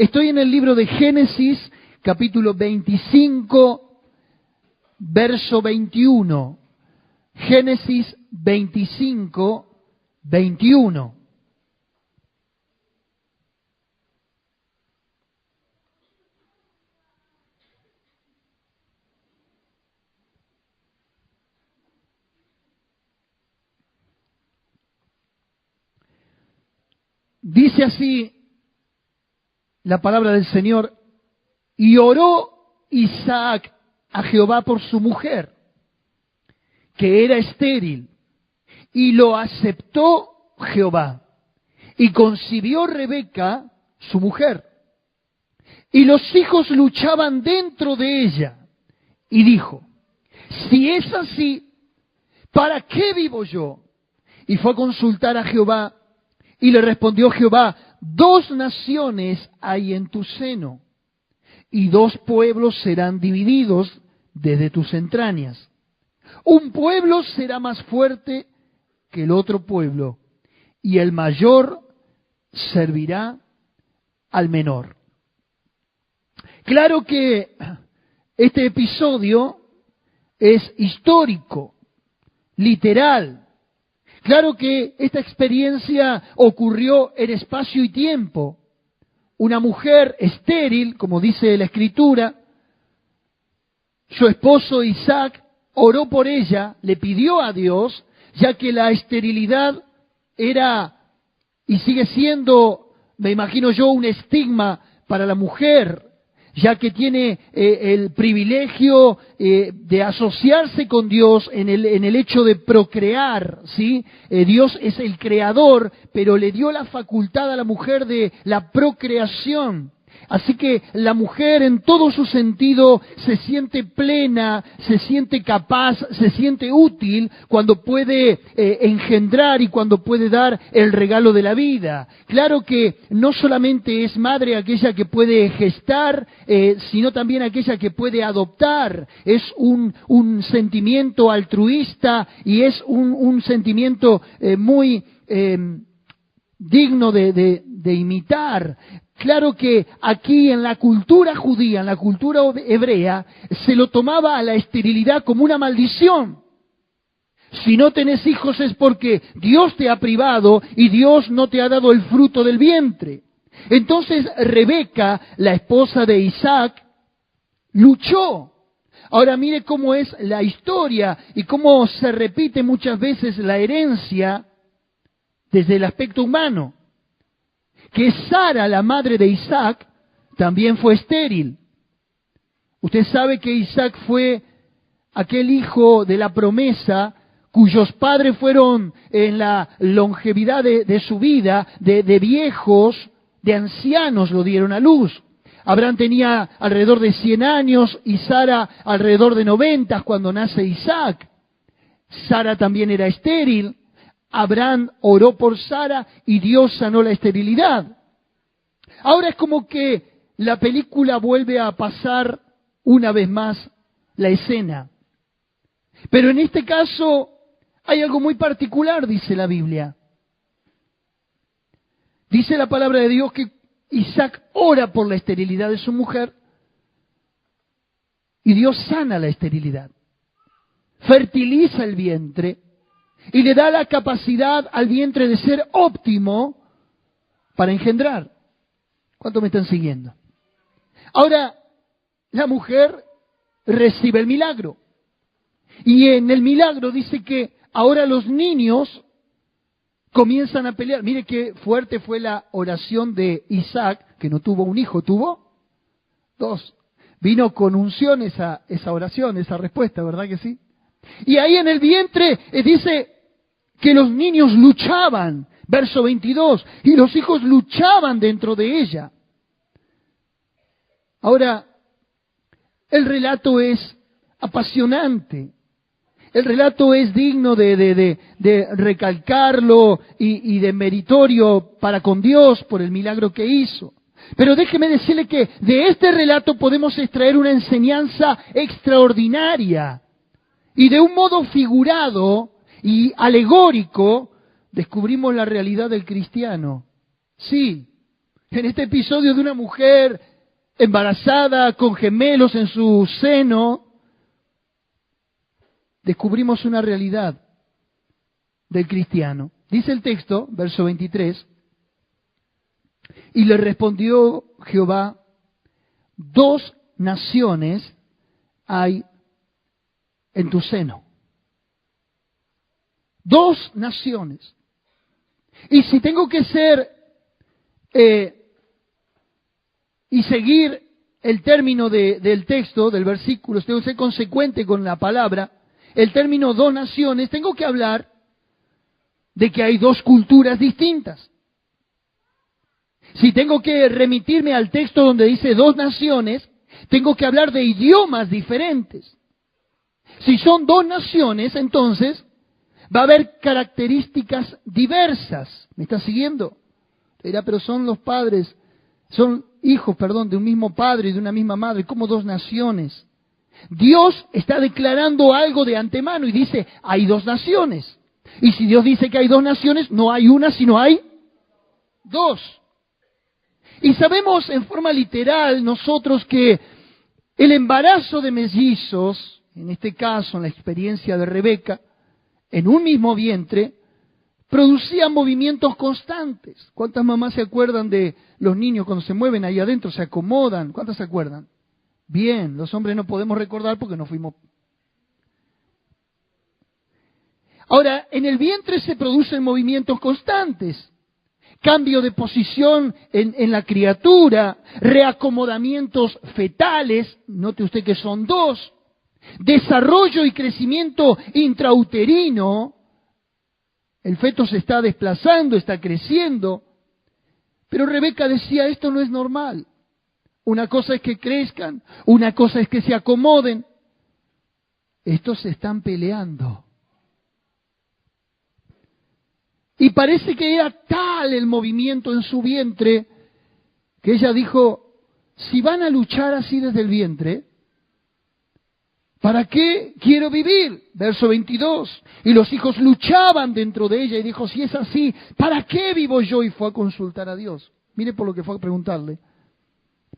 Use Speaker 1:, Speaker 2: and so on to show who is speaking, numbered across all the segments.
Speaker 1: Estoy en el libro de Génesis, capítulo 25, verso 21. Génesis 25, 21. Dice así la palabra del Señor: y oró Isaac a Jehová por su mujer, que era estéril, y lo aceptó Jehová, y concibió Rebeca, su mujer. Y los hijos luchaban dentro de ella, y dijo: si es así, ¿para qué vivo yo? Y fue a consultar a Jehová, y le respondió Jehová: 2 naciones hay en tu seno, y 2 pueblos serán divididos desde tus entrañas. Un pueblo será más fuerte que el otro pueblo, y el mayor servirá al menor. Claro que este episodio es histórico, literal. Claro que esta experiencia ocurrió en espacio y tiempo. Una mujer estéril, como dice la Escritura, su esposo Isaac oró por ella, le pidió a Dios, ya que la esterilidad era y sigue siendo, me imagino yo, un estigma para la mujer, ya que tiene el privilegio de asociarse con Dios en el hecho de procrear, ¿sí? Dios es el creador, pero le dio la facultad a la mujer de la procreación. Así que la mujer en todo su sentido se siente plena, se siente capaz, se siente útil cuando puede engendrar y cuando puede dar el regalo de la vida. Claro que no solamente es madre aquella que puede gestar, sino también aquella que puede adoptar. Es un sentimiento altruista y es un sentimiento muy digno de imitar. Claro que aquí en la cultura judía, en la cultura hebrea, se lo tomaba a la esterilidad como una maldición. Si no tenés hijos es porque Dios te ha privado y Dios no te ha dado el fruto del vientre. Entonces Rebeca, la esposa de Isaac, luchó. Ahora mire cómo es la historia y cómo se repite muchas veces la herencia desde el aspecto humano. Que Sara, la madre de Isaac, también fue estéril. Usted sabe que Isaac fue aquel hijo de la promesa cuyos padres fueron en la longevidad de su vida, de viejos, de ancianos lo dieron a luz. Abraham tenía alrededor de 100 años y Sara alrededor de 90 cuando nace Isaac. Sara también era estéril. Abraham oró por Sara y Dios sanó la esterilidad. Ahora es como que la película vuelve a pasar una vez más la escena. Pero en este caso hay algo muy particular, dice la Biblia. Dice la palabra de Dios que Isaac ora por la esterilidad de su mujer y Dios sana la esterilidad. Fertiliza el vientre y le da la capacidad al vientre de ser óptimo para engendrar. ¿Cuántos me están siguiendo? Ahora, la mujer recibe el milagro. Y en el milagro dice que ahora los niños comienzan a pelear. Mire qué fuerte fue la oración de Isaac, que no tuvo un hijo, tuvo 2. Vino con unción esa oración, esa respuesta, ¿verdad que sí? Y ahí en el vientre dice que los niños luchaban, verso 22, y los hijos luchaban dentro de ella. Ahora, el relato es apasionante, el relato es digno de recalcarlo y de meritorio para con Dios por el milagro que hizo. Pero déjeme decirle que de este relato podemos extraer una enseñanza extraordinaria. Y de un modo figurado y alegórico, descubrimos la realidad del cristiano. Sí, En este episodio de una mujer embarazada con gemelos en su seno, descubrimos una realidad del cristiano. Dice el texto, verso 23, y le respondió Jehová, 2 naciones hay en tu seno. 2 naciones. Y si tengo que ser y seguir el término del texto, del versículo, tengo que ser consecuente con la palabra, el término 2 naciones, tengo que hablar de que hay 2 culturas distintas. Si tengo que remitirme al texto donde dice 2 naciones, tengo que hablar de idiomas diferentes. Si son 2 naciones, entonces va a haber características diversas. ¿Me está siguiendo? Te dirá, pero son los padres, son hijos, de un mismo padre y de una misma madre. ¿Cómo 2 naciones? Dios está declarando algo de antemano y dice, hay 2 naciones. Y si Dios dice que hay 2 naciones, no hay una, sino hay 2. Y sabemos en forma literal nosotros que el embarazo de mellizos, en este caso en la experiencia de Rebeca, en un mismo vientre, producía movimientos constantes. ¿Cuántas mamás se acuerdan de los niños cuando se mueven ahí adentro, se acomodan? ¿Cuántas se acuerdan? Bien, los hombres no podemos recordar porque no fuimos. Ahora, en el vientre se producen movimientos constantes. Cambio de posición en la criatura, reacomodamientos fetales, note usted que son 2, desarrollo y crecimiento intrauterino, el feto se está desplazando, está creciendo, pero Rebeca decía, esto no es normal. Una cosa es que crezcan, una cosa es que se acomoden. Estos se están peleando. Y parece que era tal el movimiento en su vientre que ella dijo, si van a luchar así desde el vientre, ¿para qué quiero vivir? Verso 22. Y los hijos luchaban dentro de ella y dijo, si es así, ¿para qué vivo yo? Y fue a consultar a Dios. Mire por lo que fue a preguntarle.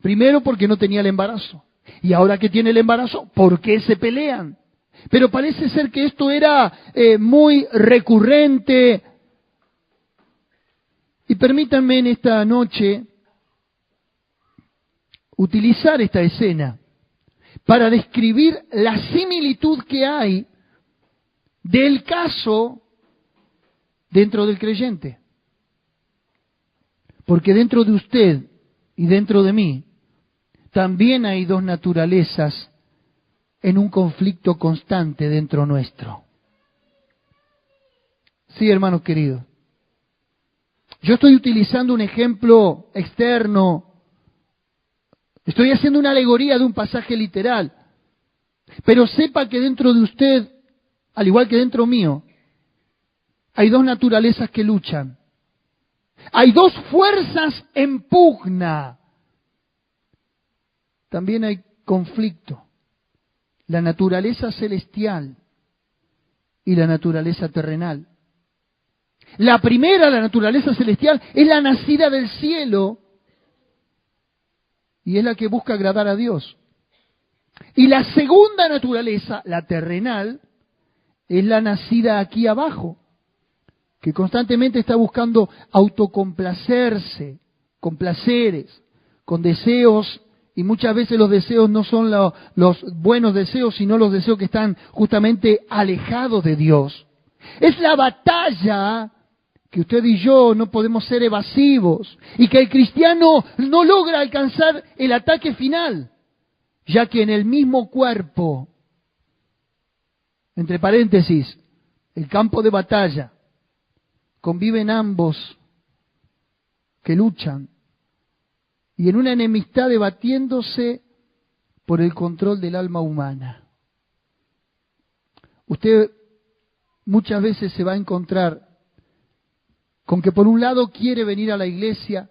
Speaker 1: Primero porque no tenía el embarazo. Y ahora que tiene el embarazo, ¿por qué se pelean? Pero parece ser que esto era muy recurrente. Y permítanme en esta noche utilizar esta escena para describir la similitud que hay del caso dentro del creyente. Porque dentro de usted y dentro de mí también hay 2 naturalezas en un conflicto constante dentro nuestro. Sí, hermanos queridos. Yo estoy utilizando un ejemplo externo, estoy haciendo una alegoría de un pasaje literal, pero sepa que dentro de usted, al igual que dentro mío, hay 2 naturalezas que luchan. Hay 2 fuerzas en pugna. También hay conflicto. La naturaleza celestial y la naturaleza terrenal. La primera, la naturaleza celestial, es la nacida del cielo y es la que busca agradar a Dios. Y la segunda naturaleza, la terrenal, es la nacida aquí abajo, que constantemente está buscando autocomplacerse, con placeres, con deseos, y muchas veces los deseos no son los buenos deseos, sino los deseos que están justamente alejados de Dios. Es la batalla que usted y yo no podemos ser evasivos y que el cristiano no logra alcanzar el ataque final, ya que en el mismo cuerpo, entre paréntesis, el campo de batalla, conviven ambos que luchan y en una enemistad debatiéndose por el control del alma humana. Usted muchas veces se va a encontrar con que por un lado quiere venir a la iglesia,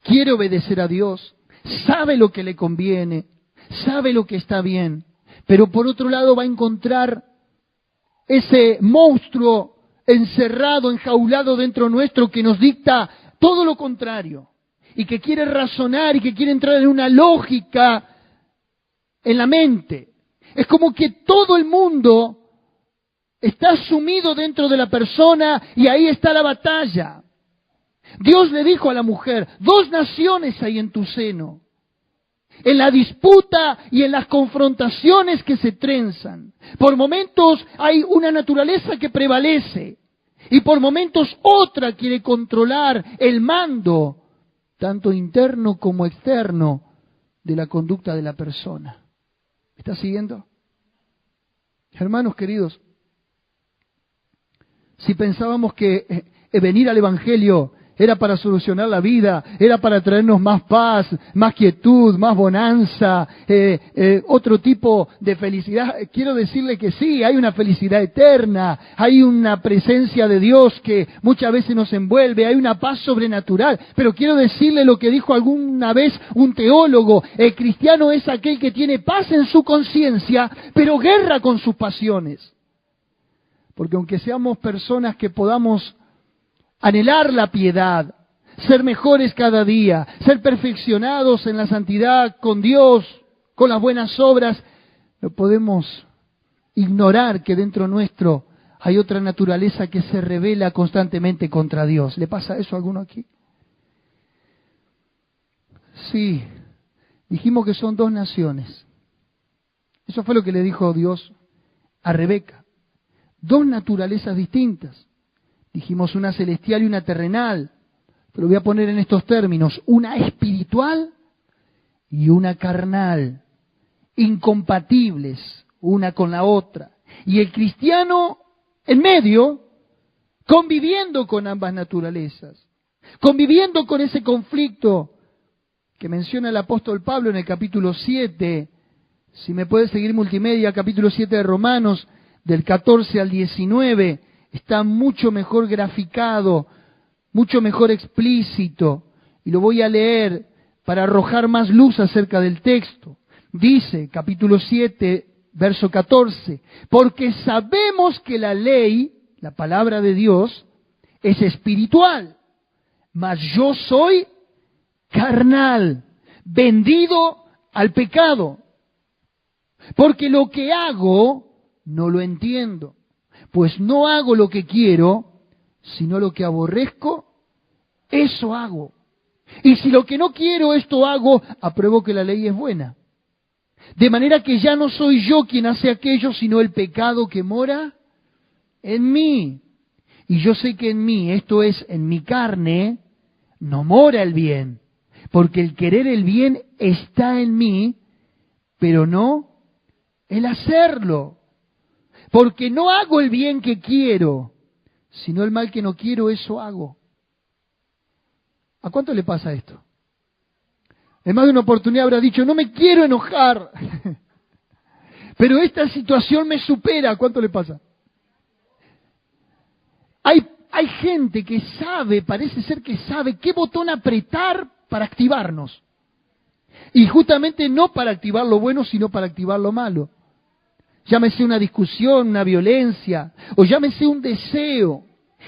Speaker 1: quiere obedecer a Dios, sabe lo que le conviene, sabe lo que está bien, pero por otro lado va a encontrar ese monstruo encerrado, enjaulado dentro nuestro que nos dicta todo lo contrario. y que quiere razonar y que quiere entrar en una lógica en la mente. Es como que todo el mundo está sumido dentro de la persona y ahí está la batalla. Dios le dijo a la mujer, 2 naciones hay en tu seno. En la disputa y en las confrontaciones que se trenzan. Por momentos hay una naturaleza que prevalece y por momentos otra quiere controlar el mando, tanto interno como externo, de la conducta de la persona. ¿Me está siguiendo? Hermanos queridos, si pensábamos que venir al Evangelio era para solucionar la vida, era para traernos más paz, más quietud, más bonanza, otro tipo de felicidad, quiero decirle que sí, hay una felicidad eterna, hay una presencia de Dios que muchas veces nos envuelve, hay una paz sobrenatural, pero quiero decirle lo que dijo alguna vez un teólogo, el cristiano es aquel que tiene paz en su conciencia, pero guerra con sus pasiones. Porque aunque seamos personas que podamos anhelar la piedad, ser mejores cada día, ser perfeccionados en la santidad con Dios, con las buenas obras, no podemos ignorar que dentro nuestro hay otra naturaleza que se revela constantemente contra Dios. ¿Le pasa eso a alguno aquí? Sí, dijimos que son 2 naciones. Eso fue lo que le dijo Dios a Rebeca. 2 naturalezas distintas. Dijimos una celestial y una terrenal. Pero voy a poner en estos términos, una espiritual y una carnal, incompatibles una con la otra. Y el cristiano en medio, conviviendo con ambas naturalezas, conviviendo con ese conflicto que menciona el apóstol Pablo en el capítulo 7, si me puede seguir multimedia, capítulo 7 de Romanos, del 14 al 19, está mucho mejor graficado, mucho mejor explícito, y lo voy a leer para arrojar más luz acerca del texto. Dice, capítulo 7, verso 14, porque sabemos que la ley, la palabra de Dios, es espiritual, mas yo soy carnal, vendido al pecado, porque lo que hago no lo entiendo. Pues no hago lo que quiero, sino lo que aborrezco, eso hago. Y si lo que no quiero, esto hago, apruebo que la ley es buena. De manera que ya no soy yo quien hace aquello, sino el pecado que mora en mí. Y yo sé que en mí, esto es, en mi carne, no mora el bien. Porque el querer el bien está en mí, pero no el hacerlo. Porque no hago el bien que quiero, sino el mal que no quiero, eso hago. ¿A cuánto le pasa esto? En más de una oportunidad habrá dicho, no me quiero enojar, pero esta situación me supera. ¿A cuánto le pasa? Hay gente que sabe, parece ser que sabe qué botón apretar para activarnos. Y justamente no para activar lo bueno, sino para activar lo malo. Llámese una discusión, una violencia, o llámese un deseo.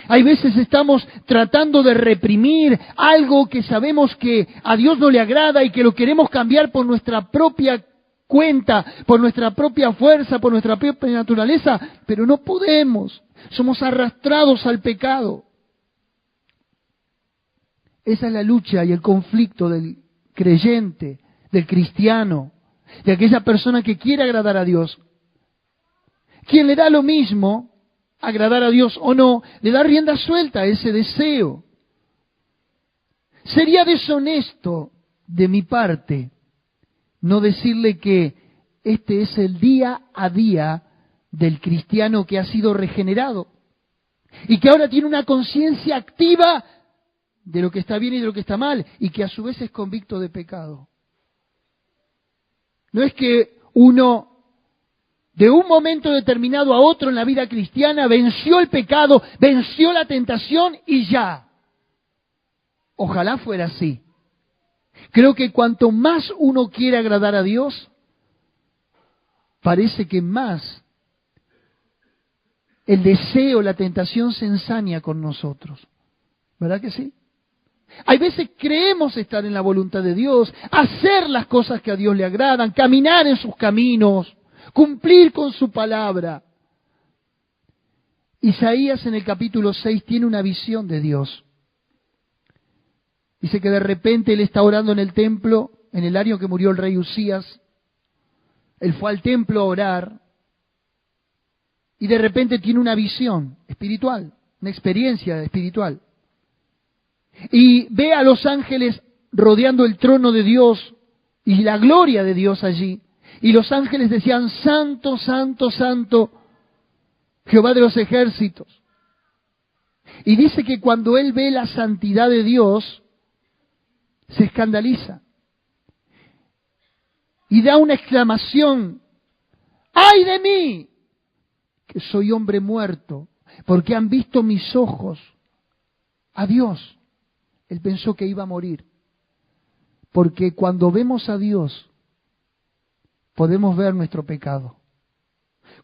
Speaker 1: Hay veces estamos tratando de reprimir algo que sabemos que a Dios no le agrada y que lo queremos cambiar por nuestra propia cuenta, por nuestra propia fuerza, por nuestra propia naturaleza, pero no podemos. Somos arrastrados al pecado. Esa es la lucha y el conflicto del creyente, del cristiano, de aquella persona que quiere agradar a Dios. Quien le da lo mismo, agradar a Dios o no, le da rienda suelta a ese deseo. Sería deshonesto de mi parte no decirle que este es el día a día del cristiano que ha sido regenerado y que ahora tiene una conciencia activa de lo que está bien y de lo que está mal y que a su vez es convicto de pecado. No es que uno de un momento determinado a otro en la vida cristiana venció el pecado, venció la tentación y ya. Ojalá fuera así. Creo que cuanto más uno quiere agradar a Dios, parece que más el deseo, la tentación se ensaña con nosotros. ¿Verdad que sí? Hay veces creemos estar en la voluntad de Dios, hacer las cosas que a Dios le agradan, caminar en sus caminos, cumplir con su palabra. Isaías en el capítulo 6 tiene una visión de Dios. Dice que de repente él está orando en el templo, en el año que murió el rey Usías. Él fue al templo a orar y de repente tiene una visión espiritual, una experiencia espiritual. Y ve a los ángeles rodeando el trono de Dios y la gloria de Dios allí. Y los ángeles decían, Santo, Santo, Santo, Jehová de los ejércitos. Y dice que cuando él ve la santidad de Dios, se escandaliza. Y da una exclamación, ¡ay de mí! Que soy hombre muerto, porque han visto mis ojos a Dios. Él pensó que iba a morir. Porque cuando vemos a Dios, podemos ver nuestro pecado.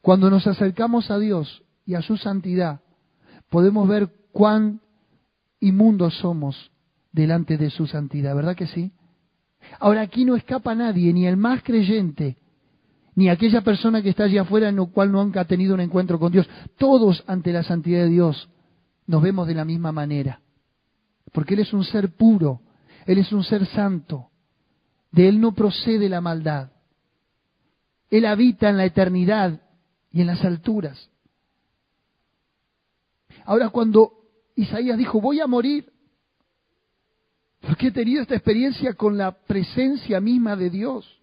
Speaker 1: Cuando nos acercamos a Dios y a su santidad, podemos ver cuán inmundos somos delante de su santidad, ¿verdad que sí? Ahora aquí no escapa nadie, ni el más creyente, ni aquella persona que está allá afuera en la cual nunca ha tenido un encuentro con Dios. Todos ante la santidad de Dios nos vemos de la misma manera. Porque Él es un ser puro, Él es un ser santo. De Él no procede la maldad. Él habita en la eternidad y en las alturas. Ahora cuando Isaías dijo, voy a morir, porque he tenido esta experiencia con la presencia misma de Dios.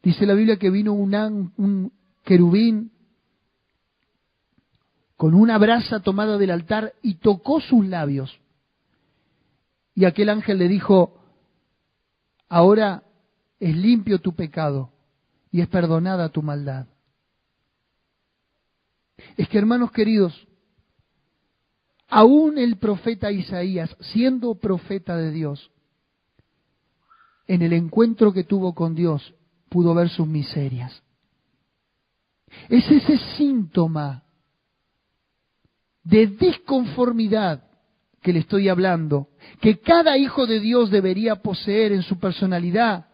Speaker 1: Dice la Biblia que vino un querubín con una brasa tomada del altar y tocó sus labios. Y aquel ángel le dijo, ahora es limpio tu pecado y es perdonada tu maldad. Es que, hermanos queridos, aún el profeta Isaías, siendo profeta de Dios, en el encuentro que tuvo con Dios, pudo ver sus miserias. Es ese síntoma de disconformidad que le estoy hablando, que cada hijo de Dios debería poseer en su personalidad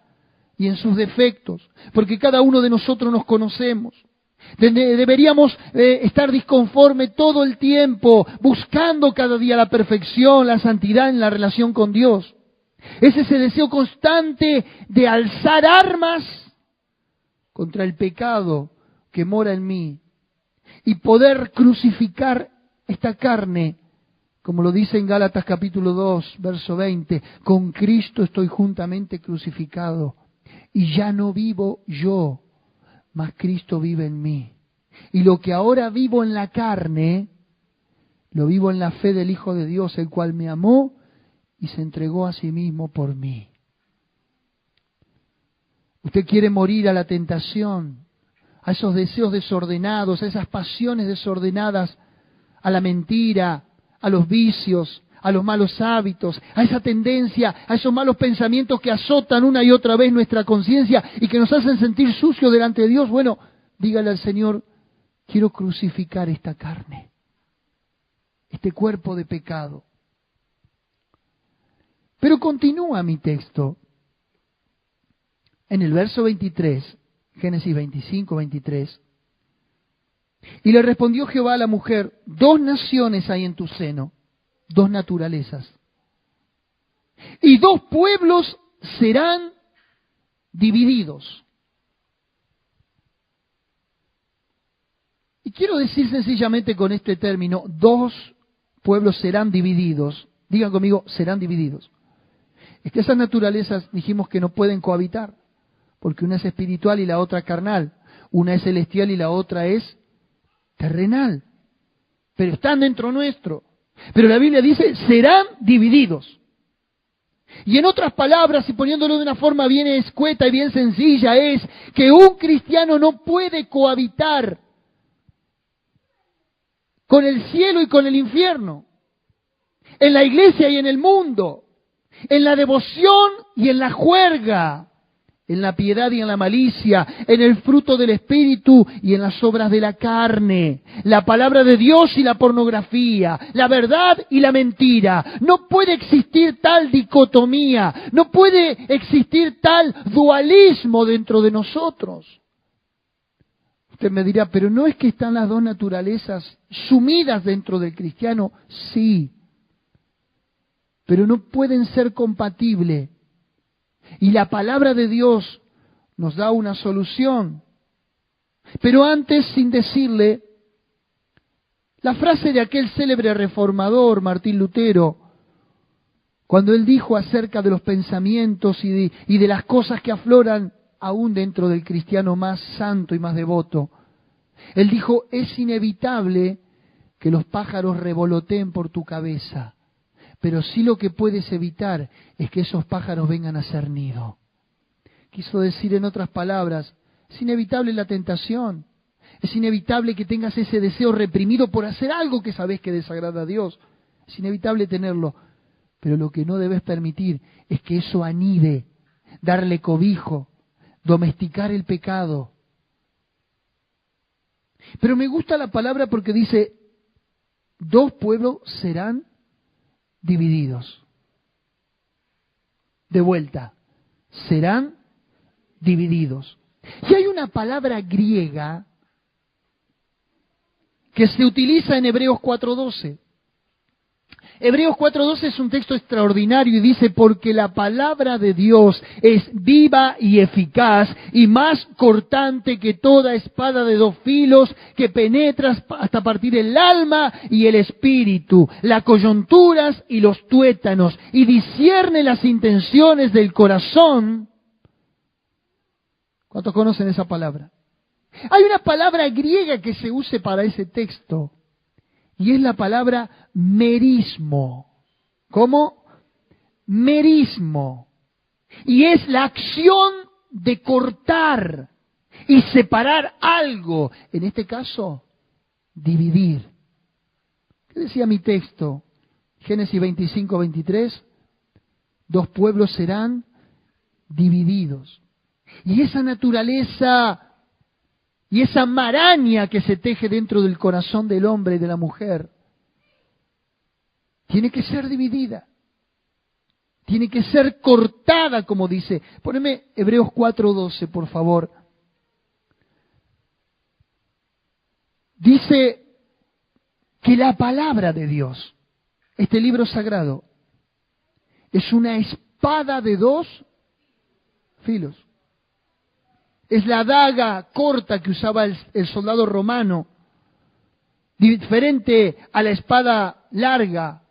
Speaker 1: y en sus defectos, porque cada uno de nosotros nos conocemos. Deberíamos estar disconforme todo el tiempo, buscando cada día la perfección, la santidad en la relación con Dios. Es ese deseo constante de alzar armas contra el pecado que mora en mí y poder crucificar esta carne, como lo dice en Gálatas capítulo 2, verso 20, con Cristo estoy juntamente crucificado y ya no vivo yo, mas Cristo vive en mí. Y lo que ahora vivo en la carne, lo vivo en la fe del Hijo de Dios, el cual me amó y se entregó a sí mismo por mí. Usted quiere morir a la tentación, a esos deseos desordenados, a esas pasiones desordenadas, a la mentira, a los vicios, a los malos hábitos, a esa tendencia, a esos malos pensamientos que azotan una y otra vez nuestra conciencia y que nos hacen sentir sucios delante de Dios. Bueno, dígale al Señor, quiero crucificar esta carne, este cuerpo de pecado. Pero continúa mi texto. En el verso 23, Génesis 25, 23. Y le respondió Jehová a la mujer, 2 naciones hay en tu seno, 2 naturalezas. Y 2 pueblos serán divididos. Y quiero decir sencillamente con este término, 2 pueblos serán divididos. Digan conmigo, serán divididos. Es que esas naturalezas dijimos que no pueden cohabitar, porque una es espiritual y la otra carnal. Una es celestial y la otra es terrenal. Pero están dentro nuestro. Pero la Biblia dice, serán divididos. Y en otras palabras, y poniéndolo de una forma bien escueta y bien sencilla, es que un cristiano no puede cohabitar con el cielo y con el infierno, en la iglesia y en el mundo, en la devoción y en la juerga, en la piedad y en la malicia, en el fruto del Espíritu y en las obras de la carne, la palabra de Dios y la pornografía, la verdad y la mentira. No puede existir tal dicotomía, no puede existir tal dualismo dentro de nosotros. Usted me dirá, pero ¿no es que están las dos naturalezas sumidas dentro del cristiano? Sí, pero no pueden ser compatibles. Y la palabra de Dios nos da una solución. Pero antes, sin decirle, la frase de aquel célebre reformador, Martín Lutero, cuando él dijo acerca de los pensamientos y de las cosas que afloran aún dentro del cristiano más santo y más devoto, él dijo, es inevitable que los pájaros revoloteen por tu cabeza. Pero sí lo que puedes evitar es que esos pájaros vengan a hacer nido. Quiso decir en otras palabras, es inevitable la tentación, es inevitable que tengas ese deseo reprimido por hacer algo que sabes que desagrada a Dios, es inevitable tenerlo, pero lo que no debes permitir es que eso anide, darle cobijo, domesticar el pecado. Pero me gusta la palabra porque dice, dos pueblos serán divididos. De vuelta, serán divididos. Y hay una palabra griega que se utiliza en Hebreos 4:12. Hebreos 4:12 es un texto extraordinario y dice, porque la palabra de Dios es viva y eficaz y más cortante que toda espada de dos filos que penetra hasta partir el alma y el espíritu, las coyunturas y los tuétanos, y discierne las intenciones del corazón. ¿Cuántos conocen esa palabra? Hay una palabra griega que se use para ese texto. Y es la palabra merismo. ¿Cómo? Merismo. Y es la acción de cortar y separar algo. En este caso, dividir. ¿Qué decía mi texto? Génesis 25:23. Dos pueblos serán divididos. Y esa naturaleza y esa maraña que se teje dentro del corazón del hombre y de la mujer tiene que ser dividida. Tiene que ser cortada, como dice. Poneme Hebreos 4:12, por favor. Dice que la palabra de Dios, este libro sagrado, es una espada de dos filos. Es la daga corta que usaba el soldado romano, diferente a la espada larga.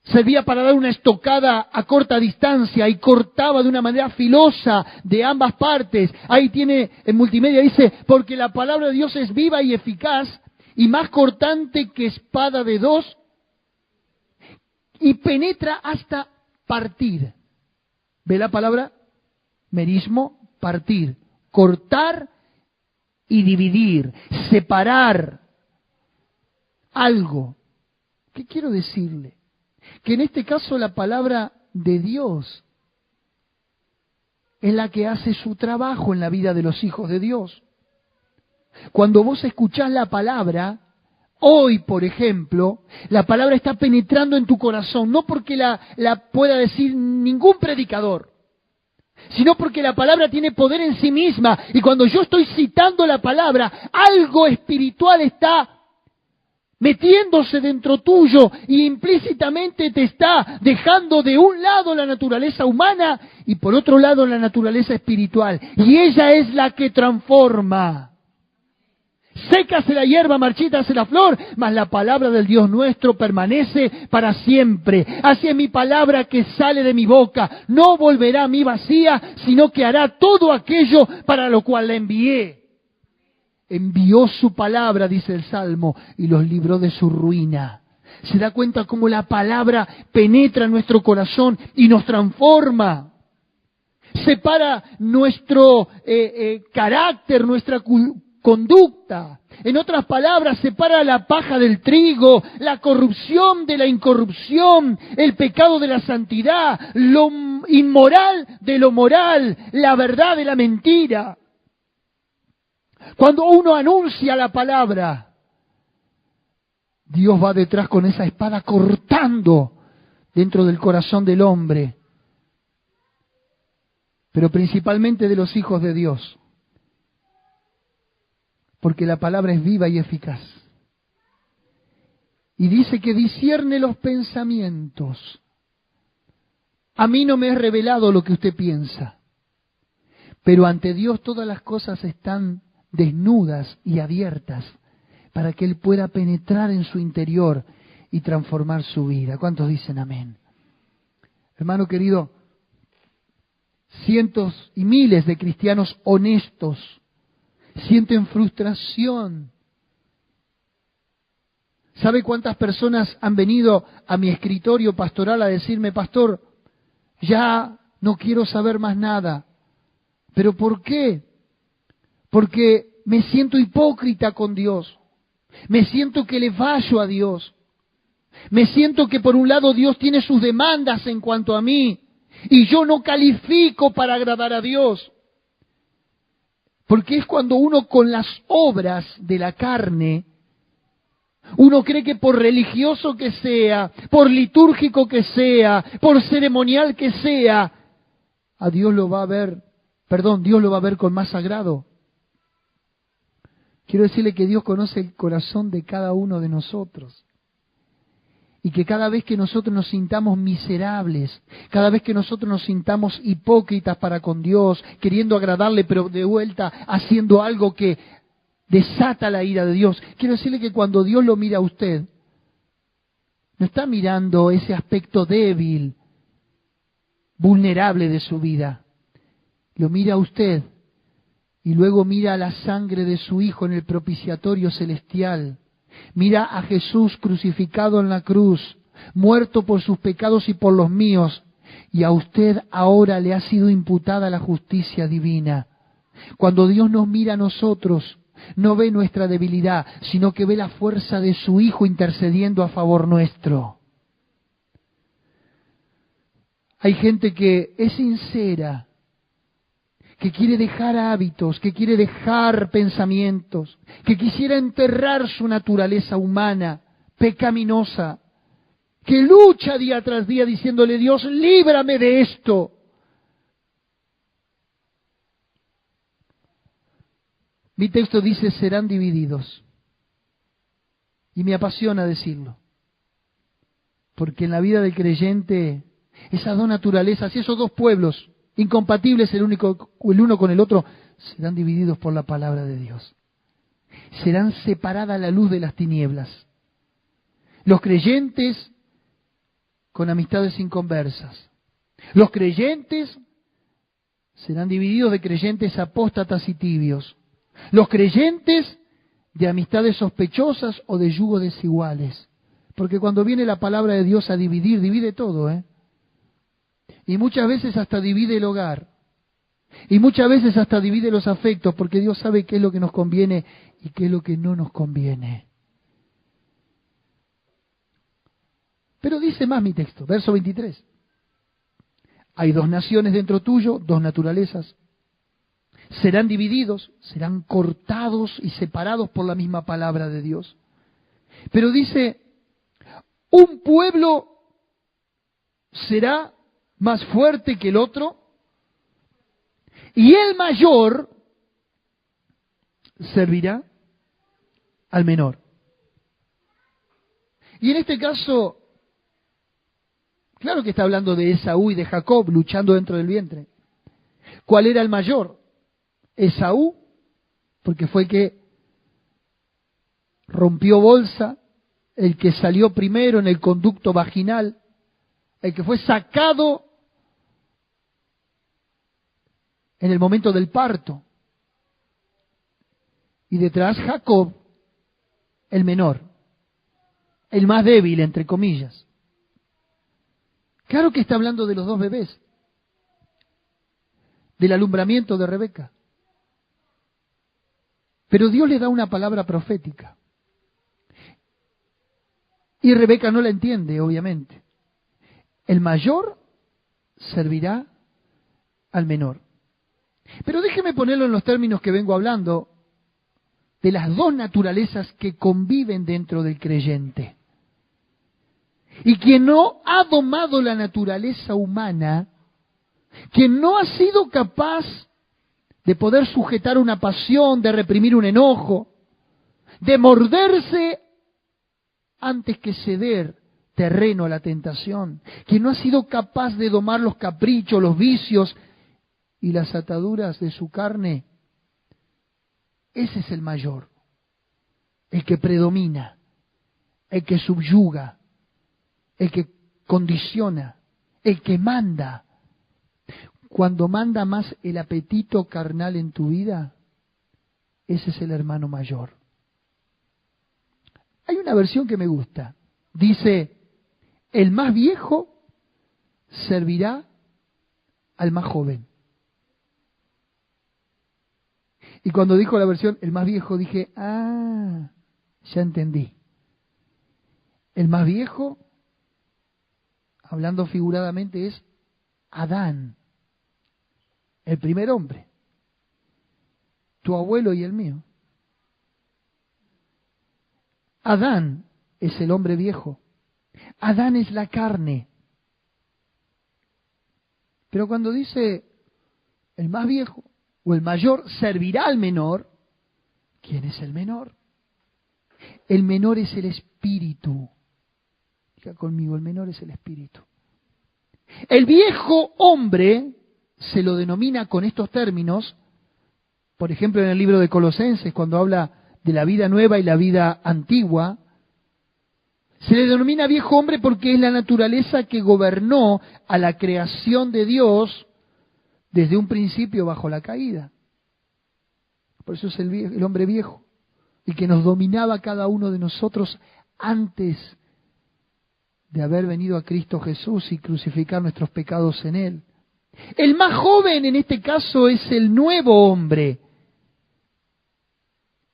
Speaker 1: Servía para dar una estocada a corta distancia y cortaba de una manera filosa de ambas partes. Ahí tiene, en multimedia dice, porque la palabra de Dios es viva y eficaz y más cortante que espada de dos y penetra hasta partir. ¿Ve la palabra? Merismo. Partir, cortar y dividir, separar algo. ¿Qué quiero decirle? Que en este caso la palabra de Dios es la que hace su trabajo en la vida de los hijos de Dios. Cuando vos escuchás la palabra, hoy por ejemplo, la palabra está penetrando en tu corazón, no porque la pueda decir ningún predicador, sino porque la palabra tiene poder en sí misma. Y cuando yo estoy citando la palabra, algo espiritual está metiéndose dentro tuyo y implícitamente te está dejando de un lado la naturaleza humana y por otro lado la naturaleza espiritual. Y ella es la que transforma. Sécase la hierba, marchítase la flor, mas la palabra del Dios nuestro permanece para siempre. Así es mi palabra que sale de mi boca. No volverá a mí vacía, sino que hará todo aquello para lo cual la envié. Envió su palabra, dice el Salmo, y los libró de su ruina. ¿Se da cuenta cómo la palabra penetra en nuestro corazón y nos transforma? Separa nuestro carácter, nuestra conducta. En otras palabras, separa la paja del trigo, la corrupción de la incorrupción, el pecado de la santidad, lo inmoral de lo moral, la verdad de la mentira. Cuando uno anuncia la palabra, Dios va detrás con esa espada cortando dentro del corazón del hombre, pero principalmente de los hijos de Dios, porque la palabra es viva y eficaz. Y dice que discierne los pensamientos. A mí no me es revelado lo que usted piensa, pero ante Dios todas las cosas están desnudas y abiertas para que Él pueda penetrar en su interior y transformar su vida. ¿Cuántos dicen amén? Hermano querido, cientos y miles de cristianos honestos sienten frustración. ¿Sabe cuántas personas han venido a mi escritorio pastoral a decirme, pastor, ya no quiero saber más nada? ¿Pero por qué? Porque me siento hipócrita con Dios. Me siento que le fallo a Dios. Me siento que por un lado Dios tiene sus demandas en cuanto a mí y yo no califico para agradar a Dios. Porque es cuando uno con las obras de la carne, uno cree que por religioso que sea, por litúrgico que sea, por ceremonial que sea, a Dios lo va a ver, Dios lo va a ver con más agrado. Quiero decirle que Dios conoce el corazón de cada uno de nosotros. Y que cada vez que nosotros nos sintamos miserables, cada vez que nosotros nos sintamos hipócritas para con Dios, queriendo agradarle, pero de vuelta haciendo algo que desata la ira de Dios, quiero decirle que cuando Dios lo mira a usted, no está mirando ese aspecto débil, vulnerable de su vida. Lo mira a usted y luego mira la sangre de su Hijo en el propiciatorio celestial. Mira a Jesús crucificado en la cruz, muerto por sus pecados y por los míos, y a usted ahora le ha sido imputada la justicia divina. Cuando Dios nos mira a nosotros, no ve nuestra debilidad, sino que ve la fuerza de su Hijo intercediendo a favor nuestro. Hay gente que es sincera, que quiere dejar hábitos, que quiere dejar pensamientos, que quisiera enterrar su naturaleza humana, pecaminosa, que lucha día tras día diciéndole, Dios, líbrame de esto. Mi texto dice, serán divididos. Y me apasiona decirlo. Porque en la vida del creyente, esas dos naturalezas y esos dos pueblos, incompatibles el uno con el otro, serán divididos por la palabra de Dios. Serán separada la luz de las tinieblas. Los creyentes con amistades inconversas. Los creyentes serán divididos de creyentes apóstatas y tibios. Los creyentes de amistades sospechosas o de yugos desiguales. Porque cuando viene la palabra de Dios a dividir, divide todo, Y muchas veces hasta divide el hogar. Y muchas veces hasta divide los afectos, porque Dios sabe qué es lo que nos conviene y qué es lo que no nos conviene. Pero dice más mi texto, verso 23. Hay dos naciones dentro tuyo, dos naturalezas. Serán divididos, serán cortados y separados por la misma palabra de Dios. Pero dice, un pueblo será más fuerte que el otro, y el mayor servirá al menor. Y en este caso, claro que está hablando de Esaú y de Jacob luchando dentro del vientre. ¿Cuál era el mayor? Esaú, porque fue el que rompió bolsa, el que salió primero en el conducto vaginal, el que fue sacado en el momento del parto. Y detrás Jacob, el menor, el más débil, entre comillas. Claro que está hablando de los dos bebés, del alumbramiento de Rebeca. Pero Dios le da una palabra profética. Y Rebeca no la entiende, obviamente. El mayor servirá al menor. Pero déjeme ponerlo en los términos que vengo hablando de las dos naturalezas que conviven dentro del creyente. Y quien no ha domado la naturaleza humana, quien no ha sido capaz de poder sujetar una pasión, de reprimir un enojo, de morderse antes que ceder terreno a la tentación, quien no ha sido capaz de domar los caprichos, los vicios y las ataduras de su carne, ese es el mayor, el que predomina, el que subyuga, el que condiciona, el que manda. Cuando manda más el apetito carnal en tu vida, ese es el hermano mayor. Hay una versión que me gusta. Dice, el más viejo servirá al más joven. Y cuando dijo la versión, el más viejo, dije, ya entendí. El más viejo, hablando figuradamente, es Adán, el primer hombre, tu abuelo y el mío. Adán es el hombre viejo. Adán es la carne. Pero cuando dice el más viejo o el mayor servirá al menor, ¿quién es el menor? El menor es el espíritu. Diga conmigo, el menor es el espíritu. El viejo hombre se lo denomina con estos términos, por ejemplo en el libro de Colosenses, cuando habla de la vida nueva y la vida antigua, se le denomina viejo hombre porque es la naturaleza que gobernó a la creación de Dios desde un principio bajo la caída. Por eso es el hombre viejo, el que nos dominaba a cada uno de nosotros antes de haber venido a Cristo Jesús y crucificar nuestros pecados en Él. El más joven en este caso es el nuevo hombre,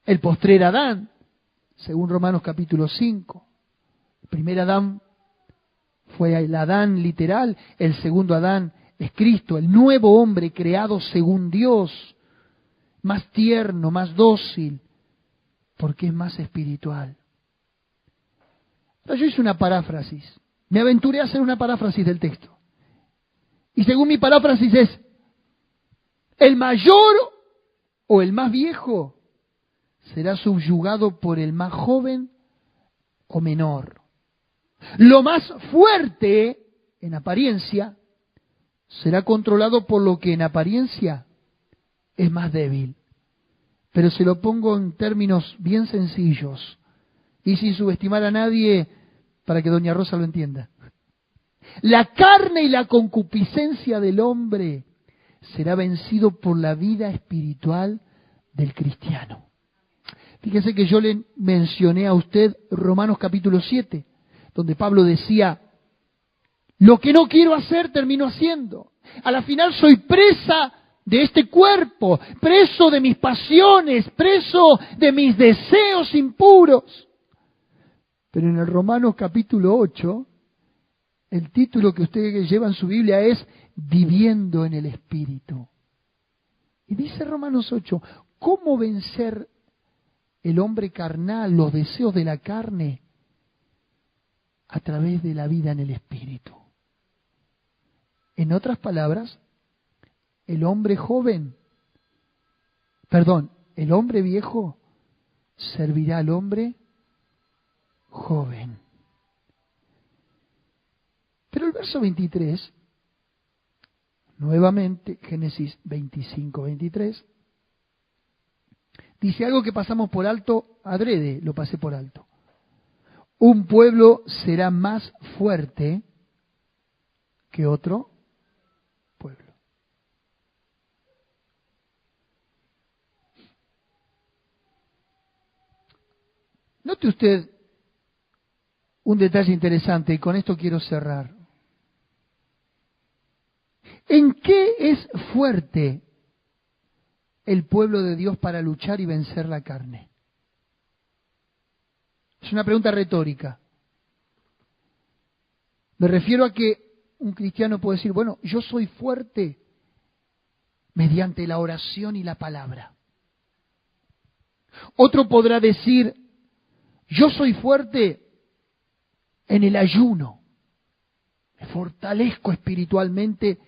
Speaker 1: el postrer Adán, según Romanos capítulo 5. El primer Adán fue el Adán literal, el segundo Adán es Cristo, el nuevo hombre creado según Dios, más tierno, más dócil, porque es más espiritual. Yo hice una paráfrasis, me aventuré a hacer una paráfrasis del texto. Y según mi paráfrasis es, el mayor o el más viejo será subyugado por el más joven o menor. Lo más fuerte, en apariencia, será controlado por lo que en apariencia es más débil. Pero se lo pongo en términos bien sencillos y sin subestimar a nadie para que doña Rosa lo entienda. La carne y la concupiscencia del hombre será vencido por la vida espiritual del cristiano. Fíjese que yo le mencioné a usted Romanos capítulo 7, donde Pablo decía, lo que no quiero hacer termino haciendo. A la final soy presa de este cuerpo, preso de mis pasiones, preso de mis deseos impuros. Pero en el Romanos capítulo 8, el título que usted lleva en su Biblia es Viviendo en el Espíritu. Y dice Romanos 8, ¿cómo vencer el hombre carnal, los deseos de la carne, a través de la vida en el Espíritu? En otras palabras, el hombre viejo servirá al hombre joven. Pero el verso 23, nuevamente, Génesis 25, 23, dice algo que pasamos por alto, adrede, lo pasé por alto. Un pueblo será más fuerte que otro pueblo. Note usted un detalle interesante, y con esto quiero cerrar. ¿En qué es fuerte el pueblo de Dios para luchar y vencer la carne? Es una pregunta retórica. Me refiero a que un cristiano puede decir, bueno, yo soy fuerte mediante la oración y la palabra. Otro podrá decir, yo soy fuerte en el ayuno. Me fortalezco espiritualmente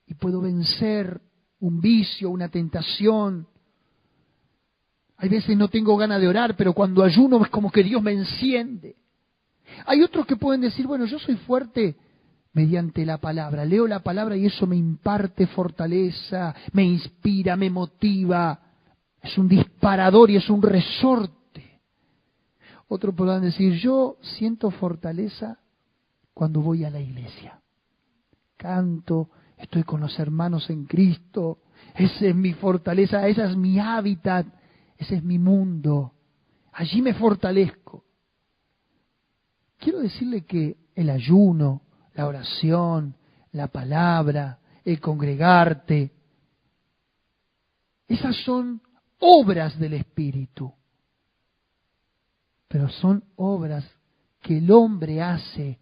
Speaker 1: y puedo vencer un vicio, una tentación. Hay veces no tengo ganas de orar, pero cuando ayuno es como que Dios me enciende. Hay otros que pueden decir, bueno, yo soy fuerte mediante la palabra. Leo la palabra y eso me imparte fortaleza, me inspira, me motiva. Es un disparador y es un resorte. Otros podrán decir, yo siento fortaleza cuando voy a la iglesia. Canto, estoy con los hermanos en Cristo. Esa es mi fortaleza, ese es mi hábitat, ese es mi mundo. Allí me fortalezco. Quiero decirle que el ayuno, la oración, la palabra, el congregarte, esas son obras del Espíritu, pero son obras que el hombre hace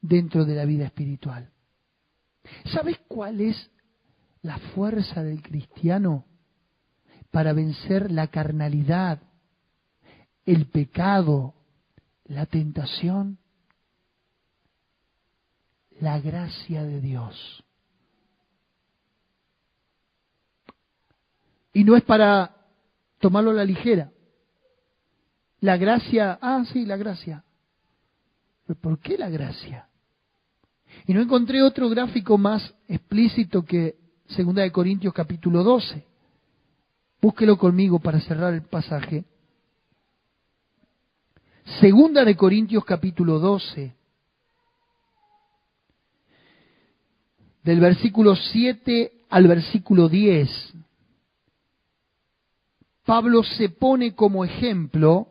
Speaker 1: dentro de la vida espiritual. ¿Sabes cuál es la fuerza del cristiano para vencer la carnalidad, el pecado, la tentación? La gracia de Dios. Y no es para tomarlo a la ligera. La gracia, sí, la gracia. ¿Pero por qué la gracia? Y no encontré otro gráfico más explícito que 2 Corintios capítulo 12. Búsquelo conmigo para cerrar el pasaje. 2 Corintios capítulo 12. Del versículo 7 al versículo 10. Pablo se pone como ejemplo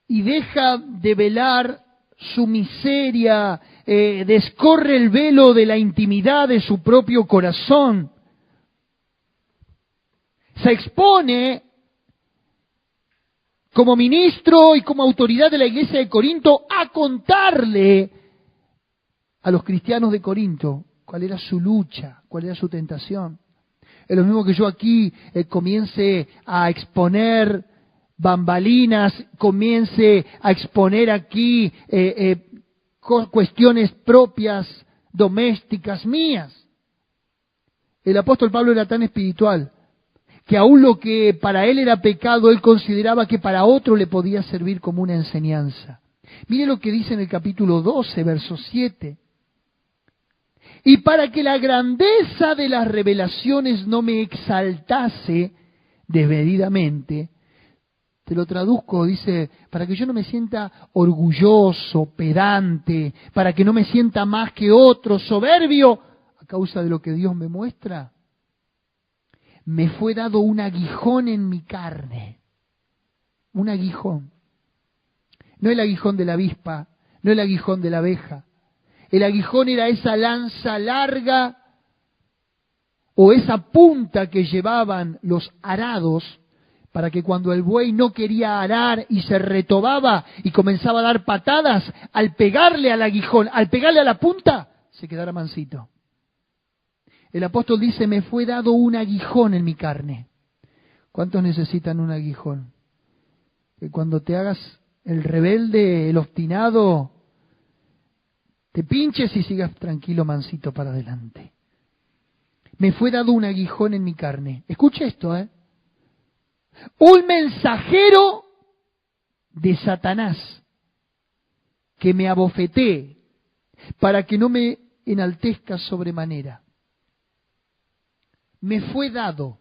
Speaker 1: y deja de velar su miseria, descorre el velo de la intimidad de su propio corazón. Se expone como ministro y como autoridad de la iglesia de Corinto a contarle a los cristianos de Corinto cuál era su lucha, cuál era su tentación. Es lo mismo que yo aquí comience a exponer bambalinas, comience a exponer aquí cuestiones propias, domésticas, mías. El apóstol Pablo era tan espiritual que aún lo que para él era pecado, él consideraba que para otro le podía servir como una enseñanza. Mire lo que dice en el capítulo 12, verso 7. Y para que la grandeza de las revelaciones no me exaltase desmedidamente, te lo traduzco, dice, para que yo no me sienta orgulloso, pedante, para que no me sienta más que otro, soberbio, a causa de lo que Dios me muestra, me fue dado un aguijón en mi carne. Un aguijón. No el aguijón de la avispa, no el aguijón de la abeja. El aguijón era esa lanza larga o esa punta que llevaban los arados para que cuando el buey no quería arar y se retobaba y comenzaba a dar patadas, al pegarle al aguijón, al pegarle a la punta, se quedara mansito. El apóstol dice, me fue dado un aguijón en mi carne. ¿Cuántos necesitan un aguijón? Que cuando te hagas el rebelde, el obstinado, te pinches y sigas tranquilo, mansito para adelante. Me fue dado un aguijón en mi carne. Escucha esto, Un mensajero de Satanás que me abofetee para que no me enaltezca sobremanera. Me fue dado.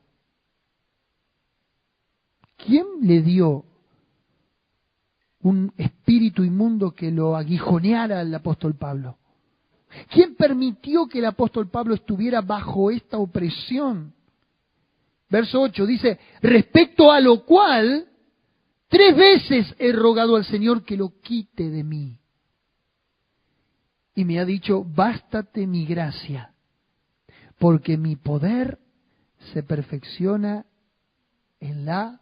Speaker 1: ¿Quién le dio un espíritu inmundo que lo aguijoneara al apóstol Pablo? ¿Quién permitió que el apóstol Pablo estuviera bajo esta opresión? Verso 8 dice, respecto a lo cual 3 veces he rogado al Señor que lo quite de mí. Y me ha dicho, bástate mi gracia, porque mi poder se perfecciona en la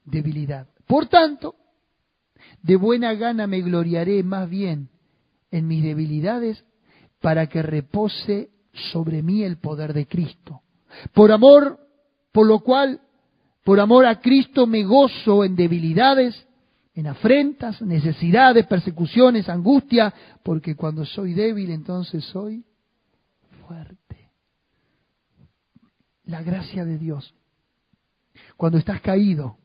Speaker 1: debilidad. Por tanto, de buena gana me gloriaré más bien en mis debilidades para que repose sobre mí el poder de Cristo. Por amor a Cristo me gozo en debilidades, en afrentas, necesidades, persecuciones, angustia, porque cuando soy débil entonces soy fuerte. La gracia de Dios. Cuando estás caído,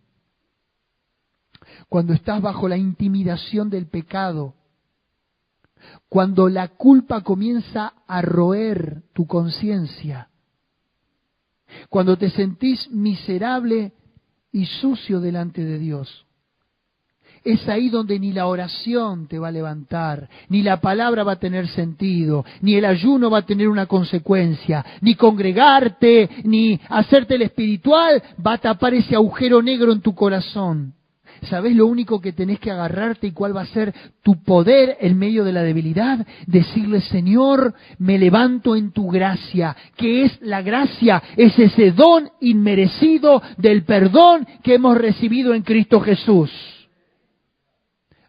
Speaker 1: cuando estás bajo la intimidación del pecado, cuando la culpa comienza a roer tu conciencia, cuando te sentís miserable y sucio delante de Dios, es ahí donde ni la oración te va a levantar, ni la palabra va a tener sentido, ni el ayuno va a tener una consecuencia, ni congregarte, ni hacerte el espiritual va a tapar ese agujero negro en tu corazón. ¿Sabés lo único que tenés que agarrarte y cuál va a ser tu poder en medio de la debilidad? Decirle, Señor, me levanto en tu gracia. ¿Qué es la gracia? Es ese don inmerecido del perdón que hemos recibido en Cristo Jesús.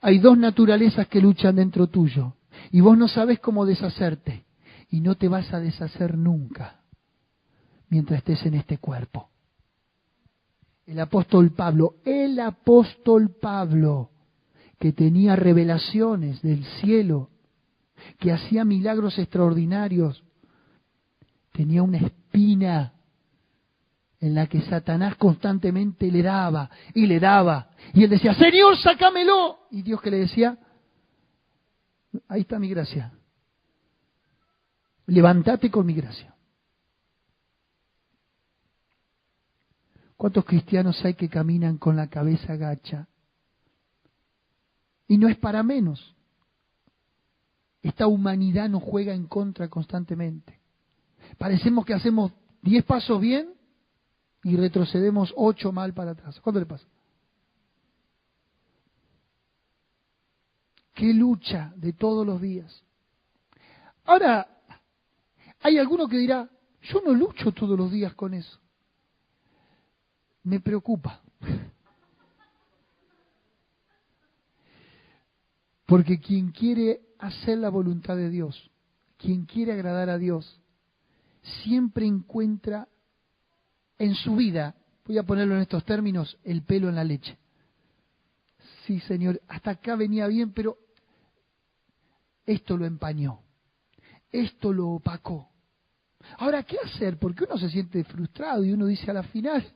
Speaker 1: Hay dos naturalezas que luchan dentro tuyo y vos no sabés cómo deshacerte y no te vas a deshacer nunca mientras estés en este cuerpo. El apóstol Pablo, que tenía revelaciones del cielo, que hacía milagros extraordinarios, tenía una espina en la que Satanás constantemente le daba, y él decía, Señor, sácamelo, y Dios que le decía, ahí está mi gracia, levántate con mi gracia. ¿Cuántos cristianos hay que caminan con la cabeza gacha? Y no es para menos. Esta humanidad nos juega en contra constantemente. Parecemos que hacemos 10 pasos bien y retrocedemos 8 mal para atrás. ¿Cuánto le pasa? Qué lucha de todos los días. Ahora, hay alguno que dirá, yo no lucho todos los días con eso. Me preocupa. Porque quien quiere hacer la voluntad de Dios, quien quiere agradar a Dios, siempre encuentra en su vida, voy a ponerlo en estos términos, el pelo en la leche. Sí, Señor, hasta acá venía bien, pero esto lo empañó, esto lo opacó. Ahora, ¿qué hacer? Porque uno se siente frustrado y uno dice a la final,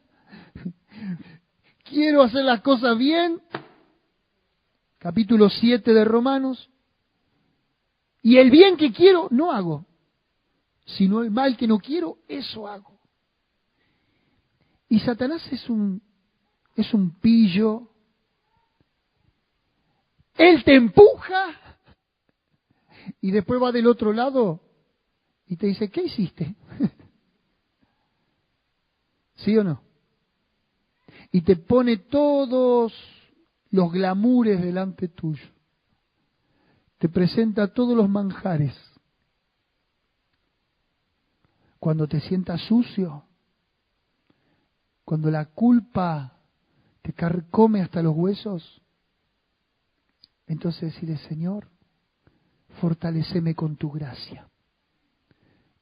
Speaker 1: quiero hacer las cosas bien, capítulo 7 de Romanos, y el bien que quiero no hago, sino el mal que no quiero, eso hago. Y Satanás es un pillo, él te empuja y después va del otro lado y te dice, ¿qué hiciste? ¿Sí o no? Y te pone todos los glamures delante tuyo. Te presenta todos los manjares. Cuando te sientas sucio, cuando la culpa te carcome hasta los huesos, entonces decirle, Señor, fortaléceme con tu gracia.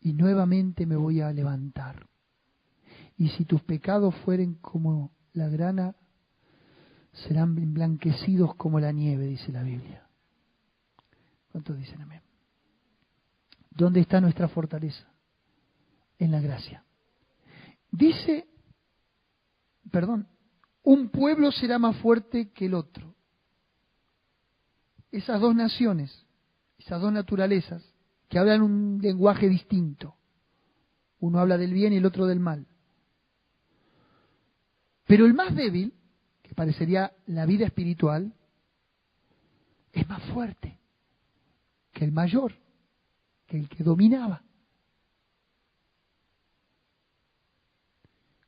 Speaker 1: Y nuevamente me voy a levantar. Y si tus pecados fueren como la grana, serán emblanquecidos como la nieve, dice la Biblia. ¿Cuántos dicen amén? ¿Dónde está nuestra fortaleza? En la gracia. Dice, un pueblo será más fuerte que el otro. Esas dos naciones, esas dos naturalezas, que hablan un lenguaje distinto. Uno habla del bien y el otro del mal. Pero el más débil, que parecería la vida espiritual, es más fuerte que el mayor, que el que dominaba.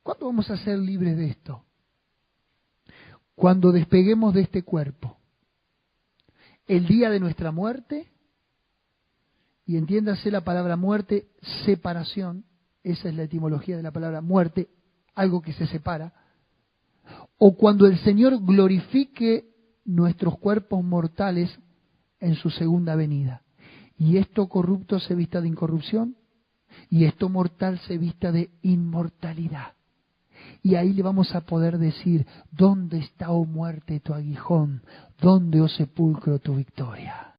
Speaker 1: ¿Cuándo vamos a ser libres de esto? Cuando despeguemos de este cuerpo. El día de nuestra muerte, y entiéndase la palabra muerte, separación, esa es la etimología de la palabra muerte, algo que se separa, o cuando el Señor glorifique nuestros cuerpos mortales en su segunda venida. Y esto corrupto se vista de incorrupción, y esto mortal se vista de inmortalidad. Y ahí le vamos a poder decir, ¿dónde está, oh muerte, tu aguijón? ¿Dónde, oh sepulcro, tu victoria?